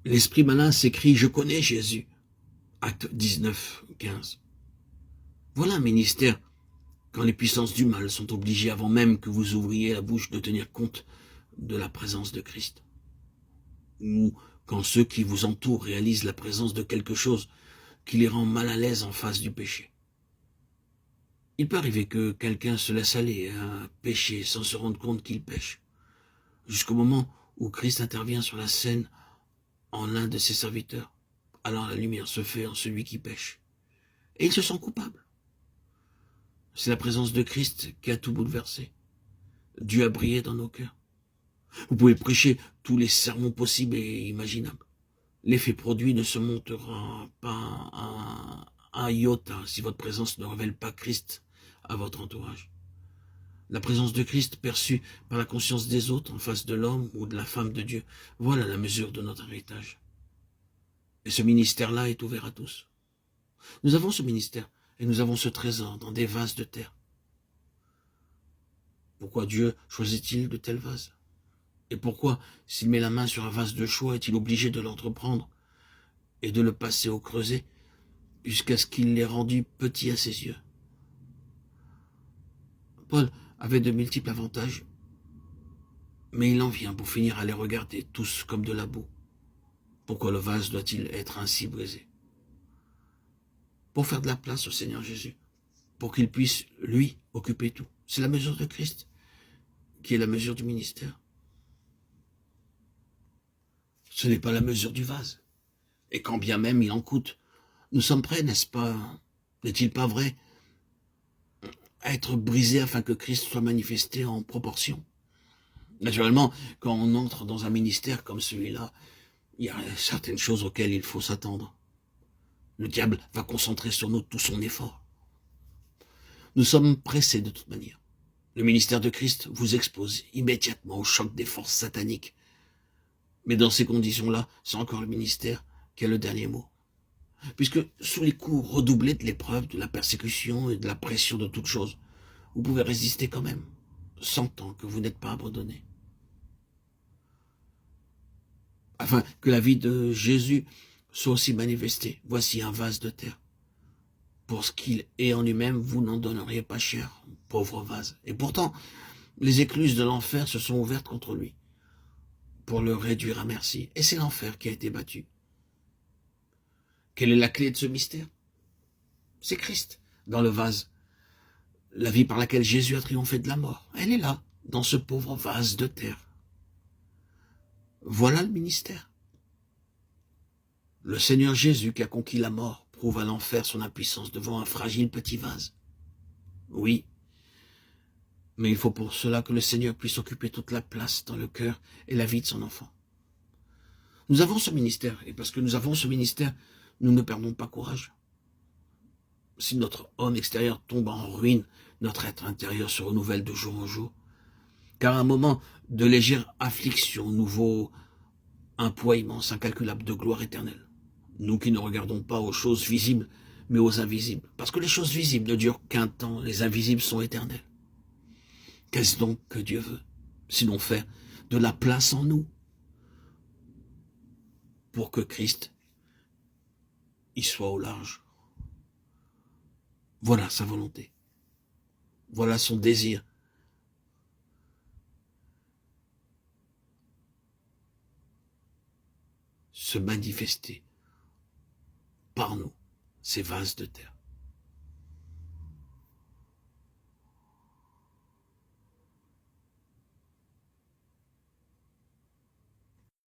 L'esprit malin s'écrie « Je connais Jésus ». Acte 19, 15. Voilà un ministère quand les puissances du mal sont obligées avant même que vous ouvriez la bouche de tenir compte de la présence de Christ. Ou quand ceux qui vous entourent réalisent la présence de quelque chose qui les rend mal à l'aise en face du péché. Il peut arriver que quelqu'un se laisse aller à pécher sans se rendre compte qu'il pêche, jusqu'au moment où Christ intervient sur la scène en l'un de ses serviteurs. Alors la lumière se fait en celui qui pêche. Et il se sent coupable. C'est la présence de Christ qui a tout bouleversé. Dieu a brillé dans nos cœurs. Vous pouvez prêcher tous les sermons possibles et imaginables. L'effet produit ne se montera pas à un iota si votre présence ne révèle pas Christ à votre entourage. La présence de Christ perçue par la conscience des autres en face de l'homme ou de la femme de Dieu, voilà la mesure de notre héritage. Et ce ministère-là est ouvert à tous. Nous avons ce ministère et nous avons ce trésor dans des vases de terre. Pourquoi Dieu choisit-il de tels vases? Et pourquoi, s'il met la main sur un vase de choix, est-il obligé de l'entreprendre et de le passer au creuset jusqu'à ce qu'il l'ait rendu petit à ses yeux? Paul avait de multiples avantages, mais il en vient pour finir à les regarder tous comme de la boue. Pourquoi le vase doit-il être ainsi brisé? Pour faire de la place au Seigneur Jésus, pour qu'il puisse, lui, occuper tout. C'est la mesure de Christ qui est la mesure du ministère. Ce n'est pas la mesure du vase. Et quand bien même il en coûte, nous sommes prêts, n'est-ce pas? N'est-il pas vrai? À être brisé afin que Christ soit manifesté en proportion. Naturellement, quand on entre dans un ministère comme celui-là, il y a certaines choses auxquelles il faut s'attendre. Le diable va concentrer sur nous tout son effort. Nous sommes pressés de toute manière. Le ministère de Christ vous expose immédiatement au choc des forces sataniques. Mais dans ces conditions-là, c'est encore le ministère qui a le dernier mot. Puisque sous les coups redoublés de l'épreuve, de la persécution et de la pression de toutes choses, vous pouvez résister quand même, sentant que vous n'êtes pas abandonné. Afin que la vie de Jésus soit aussi manifestée, voici un vase de terre. Pour ce qu'il est en lui-même, vous n'en donneriez pas cher, pauvre vase. Et pourtant, les écluses de l'enfer se sont ouvertes contre lui, pour le réduire à merci. Et c'est l'enfer qui a été battu. Quelle est la clé de ce mystère? C'est Christ, dans le vase. La vie par laquelle Jésus a triomphé de la mort, elle est là, dans ce pauvre vase de terre. Voilà le ministère. Le Seigneur Jésus qui a conquis la mort prouve à l'enfer son impuissance devant un fragile petit vase. Oui, mais il faut pour cela que le Seigneur puisse occuper toute la place dans le cœur et la vie de son enfant. Nous avons ce ministère, et parce que nous avons ce ministère, nous ne perdons pas courage. Si notre homme extérieur tombe en ruine, notre être intérieur se renouvelle de jour en jour. Car un moment de légère affliction nous vaut un poids immense, incalculable de gloire éternelle. Nous qui ne regardons pas aux choses visibles, mais aux invisibles. Parce que les choses visibles ne durent qu'un temps, les invisibles sont éternels. Qu'est-ce donc que Dieu veut? Sinon faire de la place en nous pour que Christ y soit au large. Voilà sa volonté. Voilà son désir. Se manifester par nous, ces vases de terre.